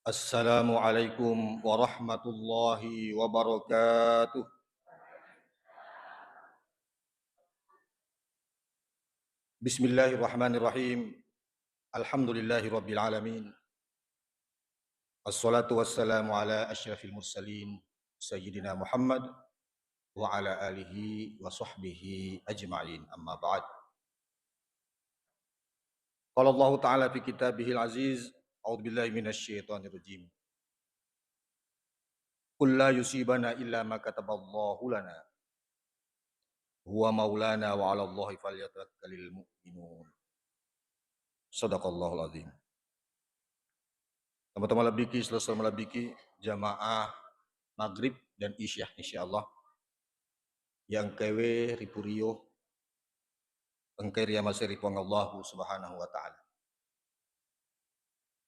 Assalamualaikum warahmatullahi wabarakatuh. Bismillahirrahmanirrahim. Alhamdulillahi rabbil alamin. Assalatu wassalamu ala asyrafil mursalin Sayyidina Muhammad wa ala alihi wa sahbihi ajma'in. Amma ba'd. Qala Allah Ta'ala fi kitabihil aziz. A'udzu billahi minasy syaithanir rajim. Qul la yusibana illa ma kataballahu lana. Huwa maulana wa 'ala Allahi falyatawakkalul mu'minun. Shadaqallahul azim. Teman-teman labiki, selesai melabiki jamaah maghrib dan isyah insyaallah yang kewe ripurio engkai ria masih ripuang Allah subhanahu wa ta'ala.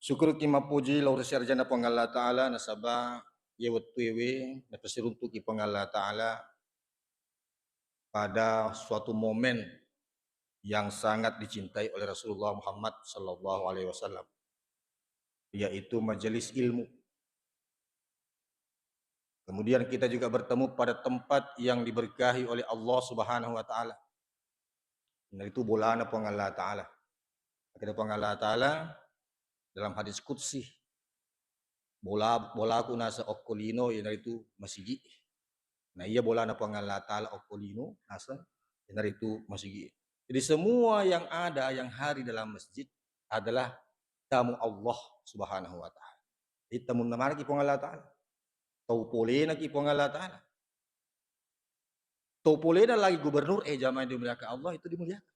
Syukur kima puji laur sarjana puang Allah ta'ala nasabah yewet wewe napasiruntuk puang Allah ta'ala pada suatu momen yang sangat dicintai oleh Rasulullah Muhammad sallallahu alaihi wasallam, yaitu majelis ilmu. Kemudian kita juga bertemu pada tempat yang diberkahi oleh Allah Subhanahu wa taala. Nah itu bolana puang Allah taala. Kata puang Allah taala dalam hadis qudsi, bolaku nasa okkolino itu masigi. Nah iya bolana puang Allah taala okkolino nasa itu masigi. Jadi semua yang ada yang hari dalam masjid adalah tamu Allah Subhanahu wa taala. Itu tamu namanya ki puang Allah taala. Tau polena ki puang Allah taala. Topolena lagi gubernur jamaah yang dimuliakan Allah itu dimuliakan.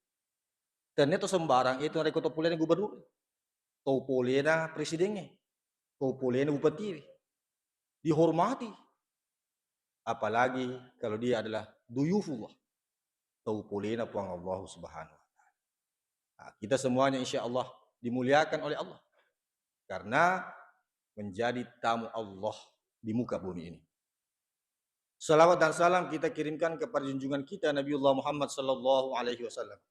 Dan itu sembarang itu ada Topolena gubernur. Topolena presidennya. Topolena bupati. Dihormati. Apalagi kalau dia adalah duyufullah. Topolena puang Allah subhanahu wa ta'ala. Nah, kita semuanya insya Allah dimuliakan oleh Allah. Karena menjadi tamu Allah di muka bumi ini. Salawat dan salam kita kirimkan kepada junjungan kita Nabiullah Muhammad sallallahu alaihi wasallam.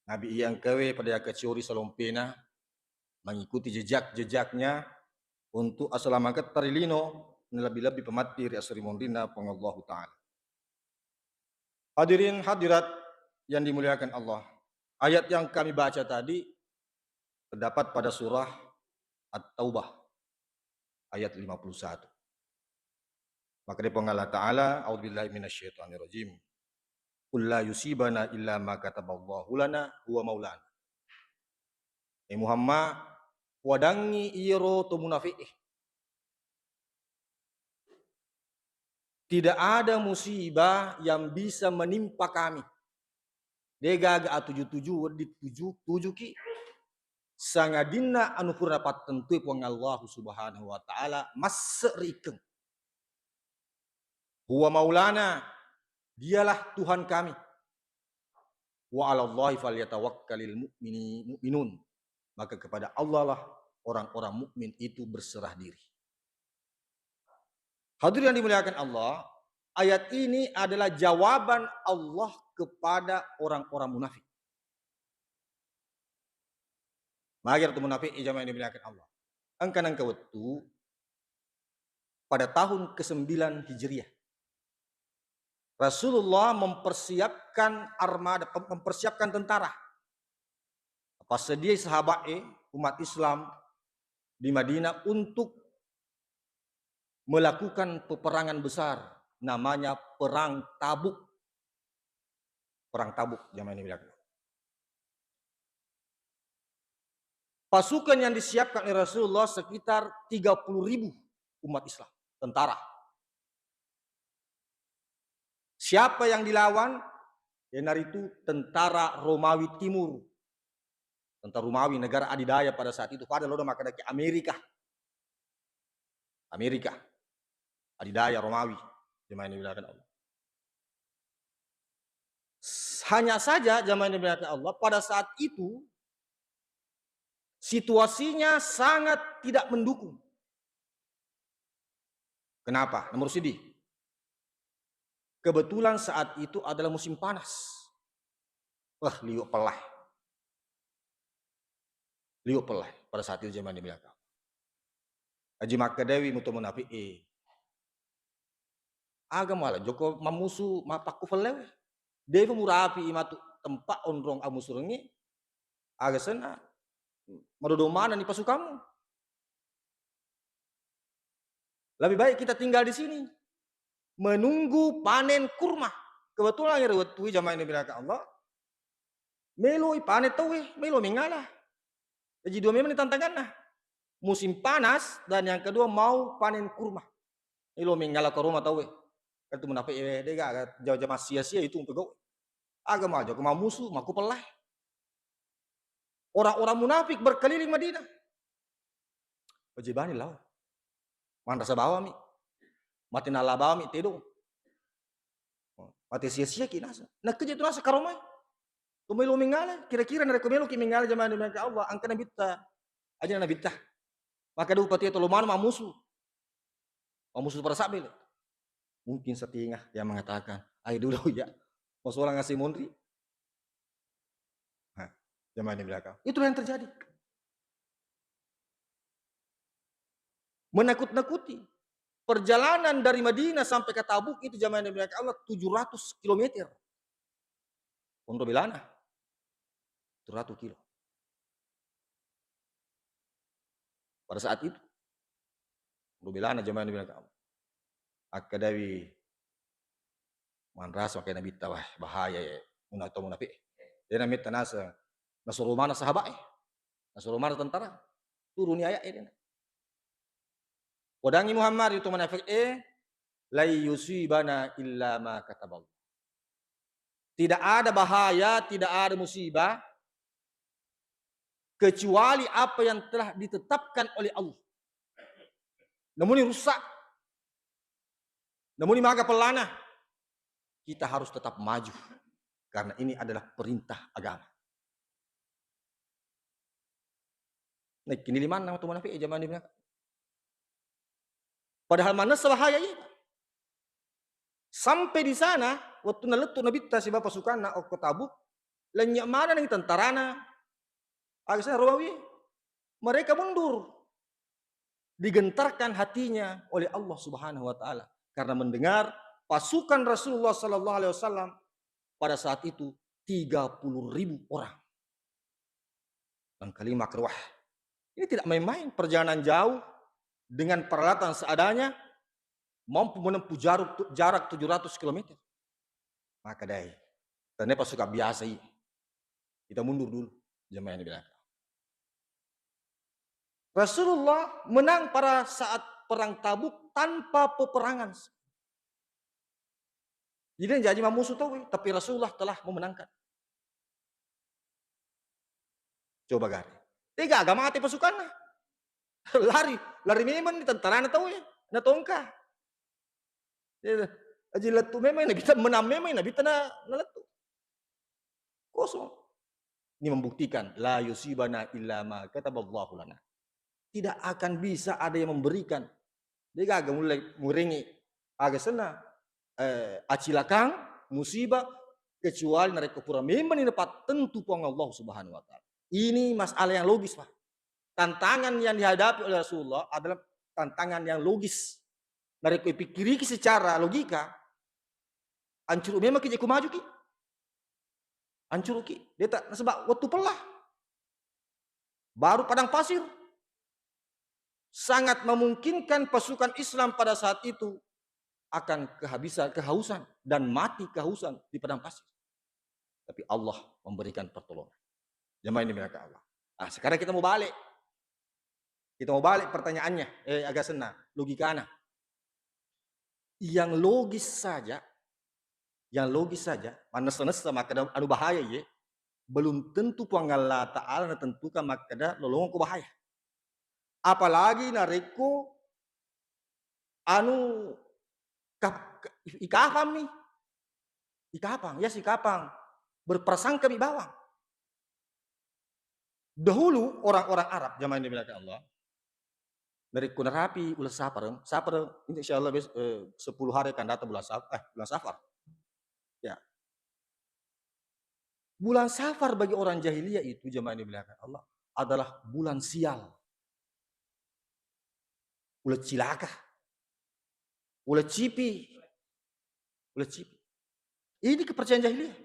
Nabi yang kewe pada keciori salompena mengikuti jejak-jejaknya untuk asalamat tarilino lebih-lebih pemati asri mondina pengallahu ta'ala. Hadirin hadirat yang dimuliakan Allah. Ayat yang kami baca tadi terdapat pada surah At-Taubah ayat 51. Maka di Allah Ta'ala, a'udzubillahi minasyaitonirrajim. Qul la yusibana illa ma kataballahu lana huwa maulana. Muhammad wadangi iro tu munafiqih. Tidak ada musibah yang bisa menimpa kami. Dega ga tujuh ki sangadina anu purna patentu puang Allah subhanahu wa ta'ala masrikeng. Huwa maulana, dialah Tuhan kami. Wa 'alallahi falyatawakkalul mu'minun. Maka kepada Allah lah orang-orang mukmin itu berserah diri. Hadirin yang dimuliakan Allah, ayat ini adalah jawaban Allah kepada orang-orang munafik. Magir tu munafik jamaah yang dimuliakan Allah. Angkanang kawatu pada tahun ke-9 Hijriah. Rasulullah mempersiapkan armada, mempersiapkan tentara. Apa sedia sahabat umat Islam di Madinah untuk melakukan peperangan besar namanya Perang Tabuk. Perang Tabuk zaman ini bilang. Pasukan yang disiapkan oleh Rasulullah sekitar 30.000 umat Islam, tentara. Siapa yang dilawan? Yang itu tentara Romawi Timur. Tentara Romawi, negara adidaya pada saat itu. Pada lodo maka dari Amerika. Adidaya Romawi. Jemaah yang dimuliakan Allah. Hanya saja jemaah yang dimuliakan Allah pada saat itu situasinya sangat tidak mendukung. Kenapa? Nomor sidi. Kebetulan saat itu adalah musim panas. Wah, liuk pelah pada saat itu jemaah yang dimuliakan. Aji Makka Dewi mutu munafik agama lah joko mamusu mapaku felewe Dewi murapi imatu tempat onrong amusurengi aga sena madodo mana nih pasukanmu. Lebih baik kita tinggal di sini menunggu panen kurma. Kebetulan ya waktu zaman ini bilang Allah melo panen tahu melo mengalah. Jadi dua memang tantangan nah. Musim panas dan yang kedua mau panen kurma. Melo mengalah ke rumah tahu itu munafik dia gak jauh-jauh sia-sia itu untuk kau. Agama aja kau mau musuh, mau pelai. Orang-orang munafik berkeliling Madinah. Wajibani lah. Mandrasa bawa mi. Mati nala bawa mi tedo. Mati sia-sia kinasa. Nah kerja itu nasa karomai. Kumelo mingala, kira-kira na kumelo ki mingala zaman dengan Allah, angka na bitta. Aja na bitta. Maka dulu pati itu lumayan mamusu. Mamusu para sabil. Mungkin setengah yang mengatakan, ayo dulu ya. Masalah ngasih mondri. Nah, zaman di belakang. Itu yang terjadi. Menakut-nakuti. Perjalanan dari Madinah sampai ke Tabuk itu zaman di belakang Allah 700 km. Untuk bilana. 700 kilo. Pada saat itu. Untuk bilana zaman di belakang Allah. Akadawi manras makanya nabi tawah bahaya ya atau munafik dia namit tanasa nasuruh mana sahabat nasuruh mana tentara turun ayat ini wadangi Muhammad itu munafik la yusibana illa ma kataballah tidak ada bahaya tidak ada musibah kecuali apa yang telah ditetapkan oleh Allah namun ini rusak namun ini maka pelana kita harus tetap maju karena ini adalah perintah agama. Nah, kini di mana waktu munafik zaman ini? Padahal mana bahaya ini? Sampai di sana waktu naletu nabi ta si bapak sukana o Tabuk lenyak mana nih tentarana akhirnya Romawi mereka mundur digentarkan hatinya oleh Allah Subhanahu wa taala karena mendengar pasukan Rasulullah sallallahu alaihi wasallam pada saat itu 30.000 orang. Dan kalimat kerwah. Ini tidak main-main perjalanan jauh dengan peralatan seadanya mampu menempuh jarak 700 km. Maka dai, ternyata pasukan biasa ini. Kita mundur dulu, jemaah yang bilang. Rasulullah menang pada saat perang Tabuk tanpa peperangan. Jadi jadi musuh tahu, tapi Rasulullah telah memenangkan. Coba gari. Tiga agama mati pasukan. Lari memang di tentara tahu ya, na tongka. Aji letu memang na bisa menang memang na bisa na letu. Kosong. Ini membuktikan la yusibana illa ma kataballahu lana. Tidak akan bisa ada yang memberikan. Dia agak mulai muringi agak sena acilakang musibah kecuali mereka pura memang ini dapat tentu puang Allah Subhanahu wa taala. Ini masalah yang logis, Pak. Tantangan yang dihadapi oleh Rasulullah adalah tantangan yang logis. Mereka pikiri secara logika. Ancur memang kita maju ki. Ancur ki. Dia tak sebab waktu pelah. Baru padang pasir. Sangat memungkinkan pasukan Islam pada saat itu akan kehausan dan mati kehausan di padang pasir. Tapi Allah memberikan pertolongan. Jemaah ini mereka Allah. Nah, sekarang kita mau balik. Kita mau balik pertanyaannya, agak senang, logikana. Yang logis saja, manas-manas maka anu bahaya ya. Belum tentu Allah Ta'ala tentukan maka lolongan ke bahaya. Apalagi nareko anu ikapam nih. Ikapang, ya si kapang berprasangka di bawah. Dahulu orang-orang Arab zaman ini bilang Allah dari kunarapi ulah safar insya Allah 10 hari akan datang bulan safar ya bulan safar bagi orang jahiliyah itu zaman ini bilang Allah adalah bulan sial ulet cilaka, ulet cipi, ulet cipi. Ini kepercayaan jahiliyah.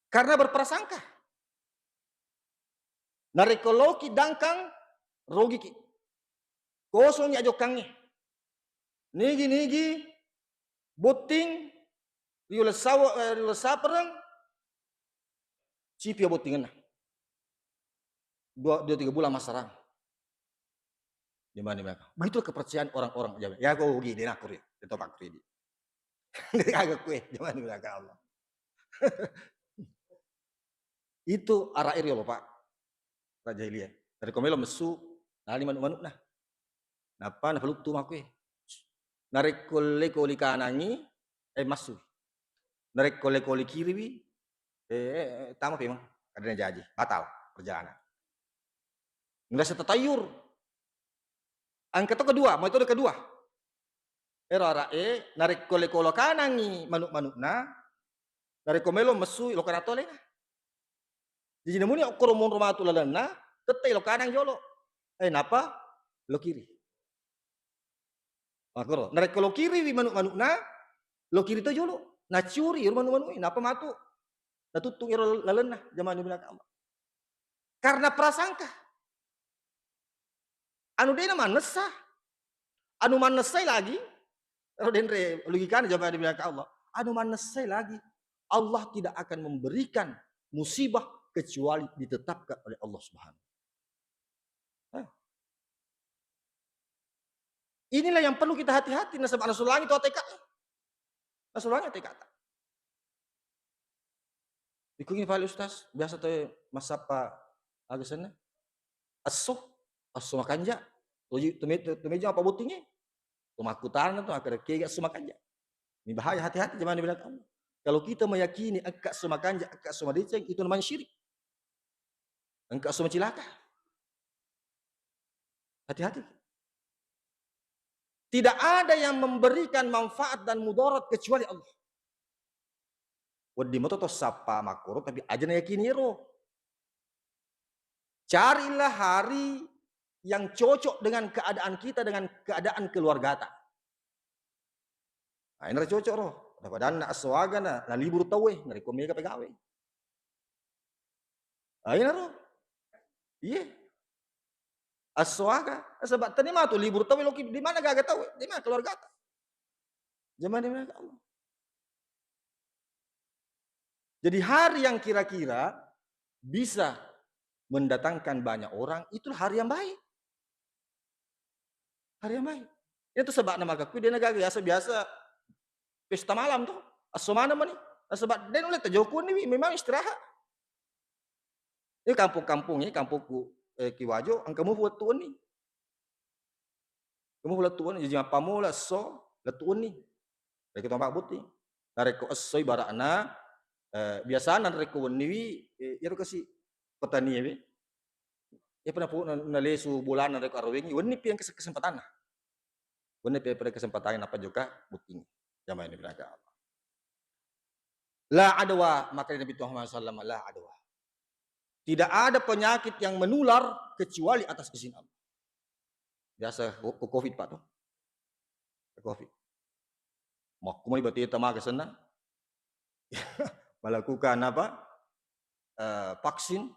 Karena berprasangka. Narekoloki dangkang rogiki. Kosong ya jokangnya. Nigi boting riula saperang cipi botingan. 2-3 bulan masarang. Di mana? Begitu kepercayaan orang-orang Jawa. Ya kau gini aku ya. Itu Pak Ridi. Agak kue zaman belaka Allah. Itu arah iri loh Pak. Raja Ilya. Dari komelo mesu nali manuk-manuk nah. Napa na peluk tu makwe. Narik kole kanangi masu. Narik kole kiri wi tama pe emang kadang jadi batal perjalanan. Nggak setetayur. Angka kedua, metode kedua. Era narik kole kanangi manuk-manuk na. Narik komelo mesu lo karatole na. Jadi namanya koromon rumah tu lalana, tetai lo kanang jolo. Napa? Lo kiri. Makro, narik lo kiri wi manuk-manuk na, lo kiri to jolo. Na curi manuk-manuk napa matu? Na tutung iro lalana zaman ni binaka. Karena prasangka. Anu dena manesa. Anu manesai lagi. Kalau denre logikanya zaman ni binaka Allah. Anu manesai lagi. Allah tidak akan memberikan musibah kecuali ditetapkan oleh Allah Subhanahu. Inilah yang perlu kita hati-hati nasab nasulangi itu ATK. Nasulangi ATK. Ikungin file Ustaz, biasa tuh masapa agasana. Asso makanja. Tumeja apa butingnya? Tumakutan tuh akhirnya kega sumakanja. Ini bahaya, hati-hati zaman di belakang. Kalau kita meyakini angka sumakanja, angka sumadeceng itu namanya syirik. Angka sumacilaka. Hati-hati. Tidak ada yang memberikan manfaat dan mudarat kecuali Allah. Wadi moto to sapa makoro tapi aja na yakini ro. Carilah hari yang cocok dengan keadaan kita, dengan keadaan keluarga kita. Nah, ini cocok roh. Daripada anak aswaga na libur tawe, ngari komika pegawe. Ayo roh. Iya. Aswaga, sebab tadi mah tuh libur tawe loki di mana gak tahu, di mana keluarga kita. Zaman di mana Allah. Jadi hari yang kira-kira bisa mendatangkan banyak orang, itu hari yang baik. Hari yang baik. Itu sebab nama aku dia negara biasa pesta malam tuh. Asomana mani. Sebab dia oleh terjauh ni memang istirahat. Ini kampung-kampungnya, kampungku Kiwajo, kamu buat tuan ni. Kamu buat tuan ni, jadi apa mu lah so, lah tuan ni. Dari kita pak buti. Dari ko asoy barana, biasa dari ko ni, ya kasih petani ya. Ya pernah pun nalesu bulan dari ko arwing, ini piang kesempatan. Ini pada kesempatan apa juga buktinya. Zaman ini beragam. La adwa, maka Nabi Muhammad SAW la adwa. Tidak ada penyakit yang menular kecuali atas izin Allah. Biasa COVID Pak tuh. COVID. Mau kumai berarti tamaga sana. Melakukan apa? Vaksin.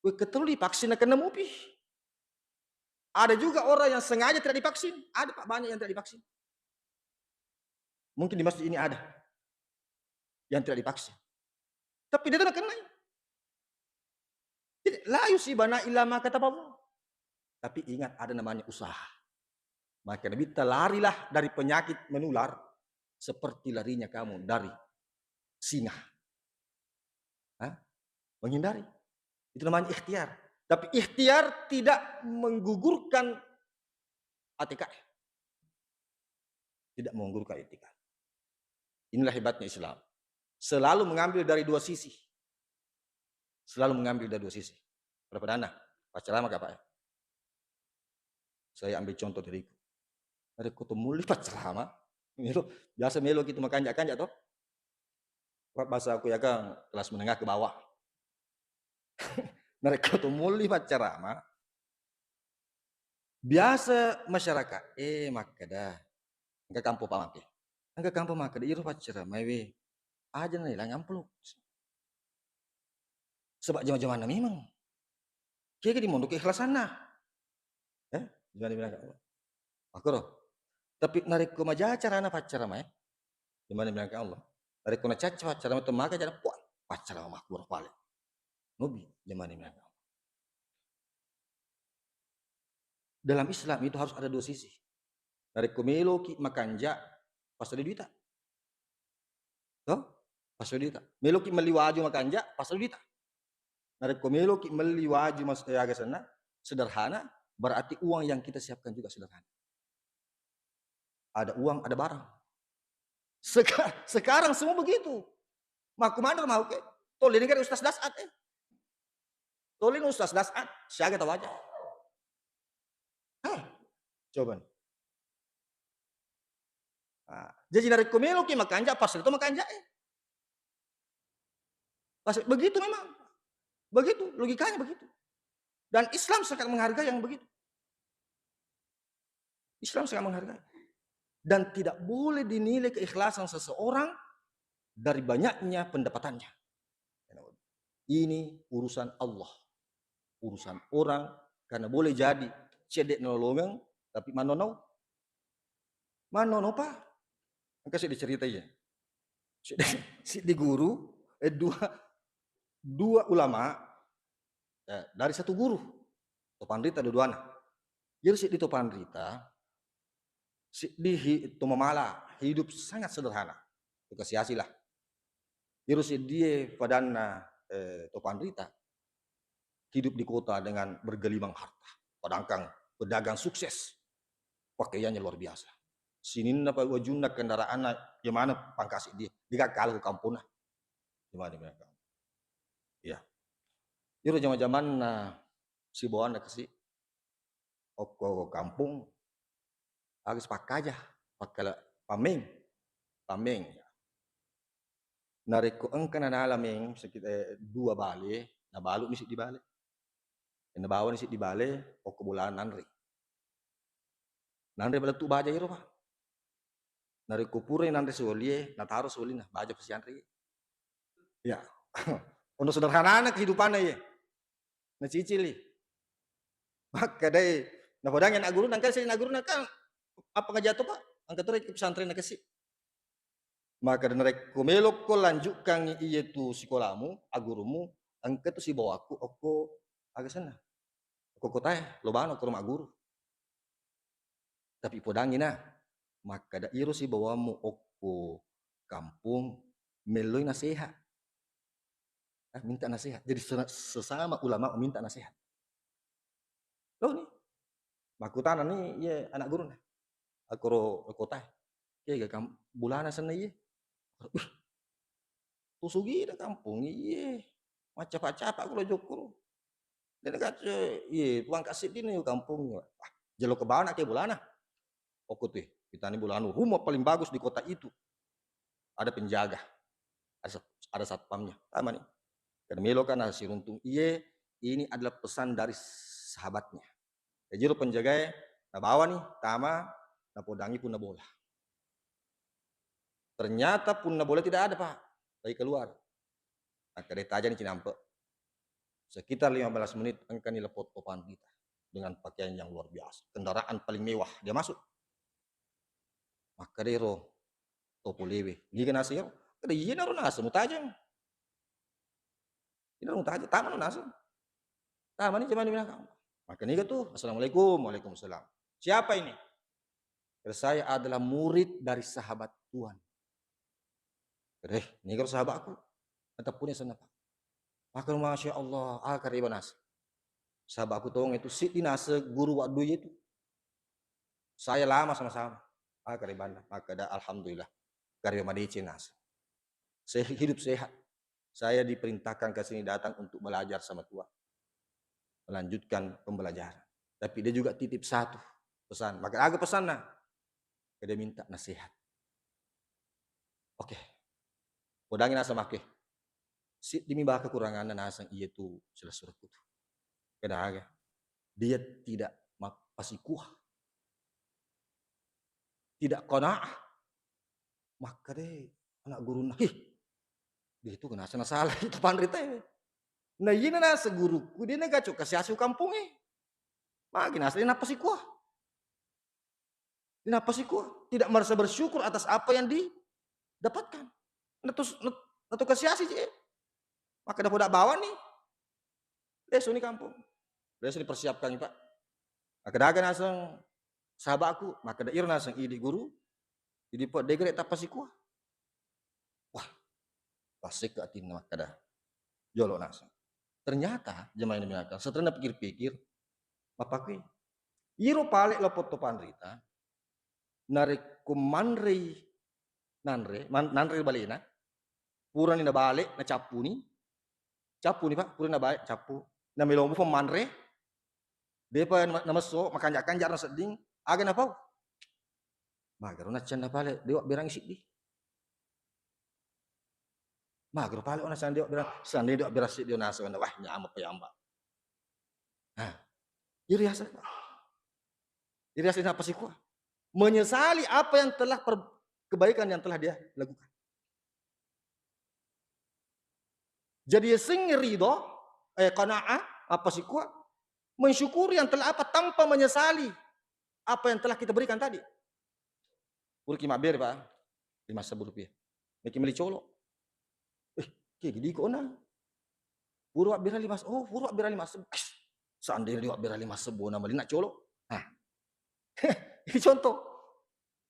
Wih ketuli vaksin akan nemupi. Ada juga orang yang sengaja tidak divaksin. Ada Pak banyak yang tidak divaksin. Mungkin di masjid ini ada yang tidak divaksin. Tapi dia tidak kena. La yusibana illa ma kataballah. Tapi ingat ada namanya usaha. Maka Nabi larilah dari penyakit menular seperti larinya kamu dari singa. Menghindari. Itu namanya ikhtiar. Tapi ikhtiar tidak menggugurkan ATK. Tidak menggugurkan ATK. Inilah hebatnya Islam. Selalu mengambil dari dua sisi. Selalu mengambil dari dua sisi. Berapa dana? Pacar lama Pak ya? Saya ambil contoh dariku. Dari ketemu lipat selama. Biasa melo gitu makan kanjak toh. Bahasa aku ya kan kelas menengah ke bawah. Mereka ketemu lipat ceramah. Biasa masyarakat, maka dah. Angka kampo pa make. Angka kampo maka dah iru pacara maiwe. Aja na ilang amplop. Sebab zaman-zaman memang. Kaya di mondok keikhlasan nah. Gimana bilang Allah. Aku roh. Tapi narik ko maja cara na pacara mai. Gimana bilang Allah. Narik ko na caca pacara mai maka jadi puan. Pacara mah kurang pale. Nobi, gimana bilang Allah. Dalam Islam itu harus ada dua sisi. Narik ko melo ki makanja pas ada duita. Toh? Pas ada duita. Melo ki meliwaju makanja pas ada duita. Narik ko melo ki meliwaju mas aga sana sederhana, berarti uang yang kita siapkan juga sederhana. Ada uang, ada barang. Sekarang semua begitu. Maku mandor mau ke? Tolin kan Ustaz Dasat Tolin Ustaz Dasat, siaga tahu aja. Coba. Jadi dari komelo ki makanja pas itu makanja Pas begitu memang. Begitu, logikanya begitu. Dan Islam sangat menghargai yang begitu. Islam sangat menghargai. Dan tidak boleh dinilai keikhlasan seseorang dari banyaknya pendapatannya. Ini urusan Allah. Urusan orang, karena boleh jadi cedek nolongan, tapi manono pak. Kasih diceritain ya. Si di guru, dua ulama dari satu guru. Topandrita dua-duanya. Jadi si di Topandrita, si di Tomamala hidup sangat sederhana. Itu kasih lah. Jadi si dia padana Topandrita hidup di kota dengan bergelimang harta. Padangkang pedagang sukses. Pakaiannya luar biasa. Sinin na wajunna kendaraan yang mana pangkasih dia. Dia kalau ke kampung nah. Gimana mereka? Ya. Itu zaman-zaman si bawa nak si ke kampung harus pakai aja. Pakai pameng. Narik ko engkan na alaming sekitar 2 bale, na balu ni di bale. Nabawa ni di bale o kebulan nanri. Nanri bala tu baja iro pa. Narik ko pura nanri solie, nataro soli na baja pasiantri. Ya. Untuk sederhana kehidupan ya. Nacicili. Maka dai napadang yang aguru nangka saya aguru nangka apa ngajatuh pak? Angkat tuh ke pesantren na kasi. Maka narek kumelok ko lanjutkan iya tu sekolahmu, agurumu, angkat tu si bawaku, aku agak sana. Aku kota lo bano ke rumah guru. Tapi podangin na, maka da iro si bawamu aku kampung meloy nasihat. Minta nasihat. Jadi sesama ulama minta nasihat. Loh nih, makutana nih ya anak guru nah. Aku ro kota. Ya kamu bulana sana iya. Tusugi da kampung iya. Macap-macap aku lo jokuru. Dan kaca iya tuang kasih ini kampung. Jelo ke bawah ke bulana. Oke tuh, kita ini bulana rumah paling bagus di kota itu. Ada penjaga. Ada satpamnya. Sama nih. Karena Melo kan si runtung iya, ini adalah pesan dari sahabatnya. Jadi lo penjaga na bawa nih, tama, na podangi pun na bola. Ternyata pun na bola tidak ada pak, lagi keluar. Nah kereta aja nih cinampe. Sekitar 15 menit engkau nilepot topan kita dengan pakaian yang luar biasa, kendaraan paling mewah dia masuk. Maka dero topo lewe, giga nasi yo, kada iya naro nasi mutajang. Ini mutajang, taman nasi. Taman ini cuman bilang, maka nih tuh, assalamualaikum, waalaikumsalam. Siapa ini? Saya adalah murid dari sahabat Tuhan. Ini kalau sahabatku, tetap punya sana pak. Maka masya Allah, kariban nasi. Sahabat aku tolong itu si dinase guru waktu itu. Saya lama sama-sama. Kariban, maka ada alhamdulillah. Kariban madici nasi. Saya hidup sehat. Saya diperintahkan ke sini datang untuk belajar sama Tuhan. Melanjutkan pembelajaran. Tapi dia juga titip satu pesan. Maka agak pesan nah. Dia minta nasihat. Oke. Podangin nasa make. Si dimi bah kekurangan nasang iya tu sudah suruh kutu. Kena aga. Dia tidak pasikuah, tidak qanaah. Maka deh anak guru nah, dia itu kena salah itu pandri teh. Nah yina na seguruku dia gacu kasih hasil kampung Makin asli napa sih kuah? Kenapa sih kuah? Tidak merasa bersyukur atas apa yang didapatkan. Natu kasih hasil sih. Maka dapat bawa nih. Desu nih kampung. Desu dipersiapkan nih Pak. Maka dagan aseng sahabatku, maka da irna aseng idi guru. Jadi pot degre tapa sih kuah. Wah, pasik ke atin maka dah. Jolo nasa. Ternyata jemaah ini mengakan. Setelah pikir-pikir, bapakku, iro palik lo foto panrita, narik kumanri nanre balena, pura ni na balik na capu ni Pak, pura na balik capu, na milombo pa manre, depa na maso makanjak-kanjak na seding, aga na pau, magaro na tiyan na balik, dewa berang isip di. Magro pala ona sandi sandi do berasi dio naso na wah nyama pa yamba. Nah, iri hasil. Iri hasil apa sih kuah? Menyesali apa yang telah kebaikan yang telah dia lakukan. Jadi sing ridho qanaah apa sih kuah? Mensyukuri yang telah apa tanpa menyesali apa yang telah kita berikan tadi. Burki maber Pak. 5.000 rupiah. Miki meli colo. Kayak gini kok na. Purwa bira 5. Oh, purwa bira 5. Seandainya dia bira 5 nama dia nak colo. Nah. Ini contoh.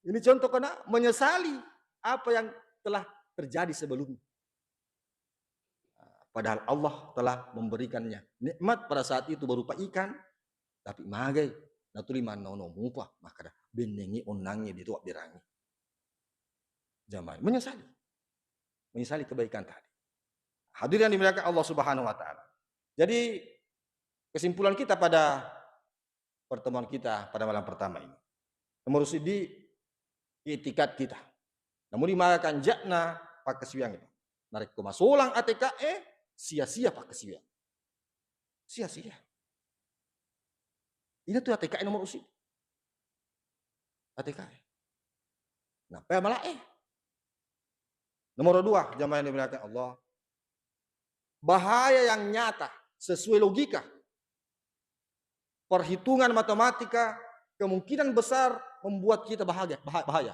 Ini contoh karena menyesali apa yang telah terjadi sebelumnya. Padahal Allah telah memberikannya nikmat pada saat itu berupa ikan, tapi magai natuli manono mupa maka dah benengi onangnya di tuak birangi. Zaman menyesali kebaikan tadi. Hadirin yang dimuliakan Allah Subhanahu wa taala. Jadi kesimpulan kita pada pertemuan kita pada malam pertama ini. Nomor sidi itikat kita. Namun dimarakan jakna pakai siang itu. Narik kumasulang ATKE sia-sia pakai siang. Sia-sia. Ini tuh ATKE nomor usi. ATKE. Nah, malah Nomor 2, jamaah yang dimuliakan Allah. Bahaya yang nyata sesuai logika. Perhitungan matematika kemungkinan besar membuat kita bahaya.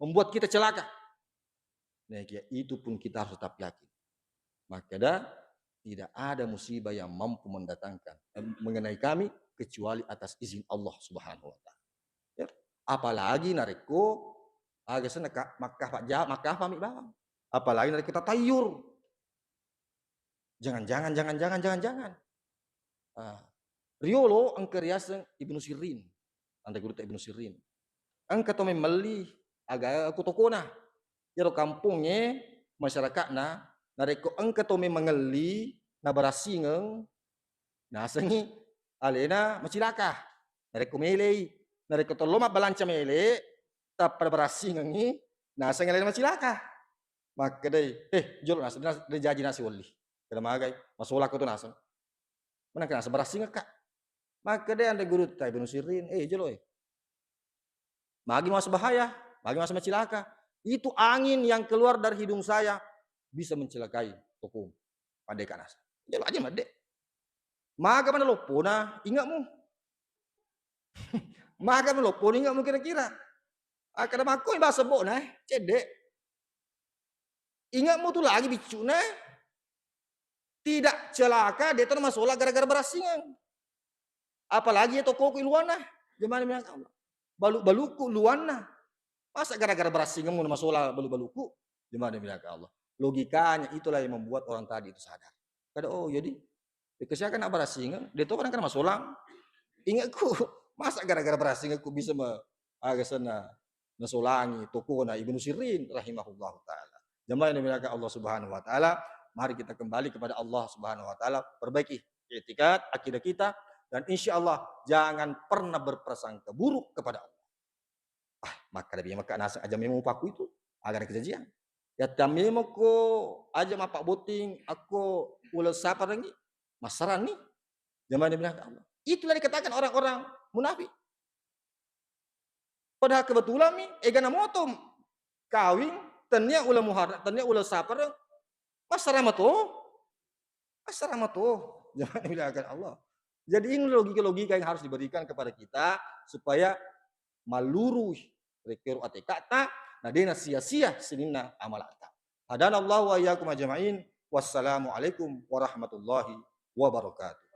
Membuat kita celaka. Nah, itu pun kita harus tetap yakin. Maka tidak ada musibah yang mampu mendatangkan mengenai kami kecuali atas izin Allah Subhanahu wa taala. Ya, apalagi nariko agak seneka Makkah pamit bawang. Apalagi narik kita tayur. Jangan. Riolo angker yaseng Ibnu Sirin. Anda guru Ibnu Sirin. Angka to memeli agak aku tokona. Yaro kampungnya masyarakatna nareko angka to mengeli na barasingeng na sengi alena macilaka. Nareko melei nareko to loma balanca mele tap pada barasingeng ni na sengi alena macilaka. Maka dai jolo nasa jaji nasi wali. Kada magai masola ko to nasa. Mana kana barasingeng kak. Maka dai anda guru Ibnu Sirin jolo Magi masuk bahaya, magi masuk macilaka. Itu angin yang keluar dari hidung saya bisa mencelakai toko pandai kanas. Jalo aja made. Maga mana lopona ingatmu. Maga mana lopona ingatmu kira-kira. Kada mako yang bahasa bo nah, cedek. Ingatmu tuh lagi bicu nah. Tidak celaka dia tuh masalah gara-gara berasingan. Apalagi toko iluana. Gimana bilang Allah. Baluku luana. Masa gara-gara berasingan mau masalah baluku? Gimana bilang Allah. Logikanya itulah yang membuat orang tadi itu sadar. Kada jadi kesehatan berasingan, dia tuh kan masalah. Ingatku, masa gara-gara berasingan aku bisa agasana nasolangi toko na Ibnu Sirin rahimahullah taala. Jemaah yang dimuliakan Allah Subhanahu wa taala, mari kita kembali kepada Allah Subhanahu wa taala, perbaiki etikat akidah kita dan insyaallah jangan pernah berprasangka buruk kepada Allah. Maka lebih maka nasa aja memo paku itu agar kejadian. Ya tamemo ko aja mapak boting aku ulah sapa lagi masaran nih. Jemaah dimuliakan Allah. Itulah dikatakan orang-orang munafik. Padahal kebetulan mi ega na moto kawin tanya ulah muharram tanya ulah safar masarama to masarama to jangan dimuliakan Allah. Jadi ini logika-logika yang harus diberikan kepada kita supaya maluru rekeru ate kata na dena sia-sia sinina amalata. Hadanallahu wa iyyakum ajma'in. Wassalamu alaikum warahmatullahi wabarakatuh.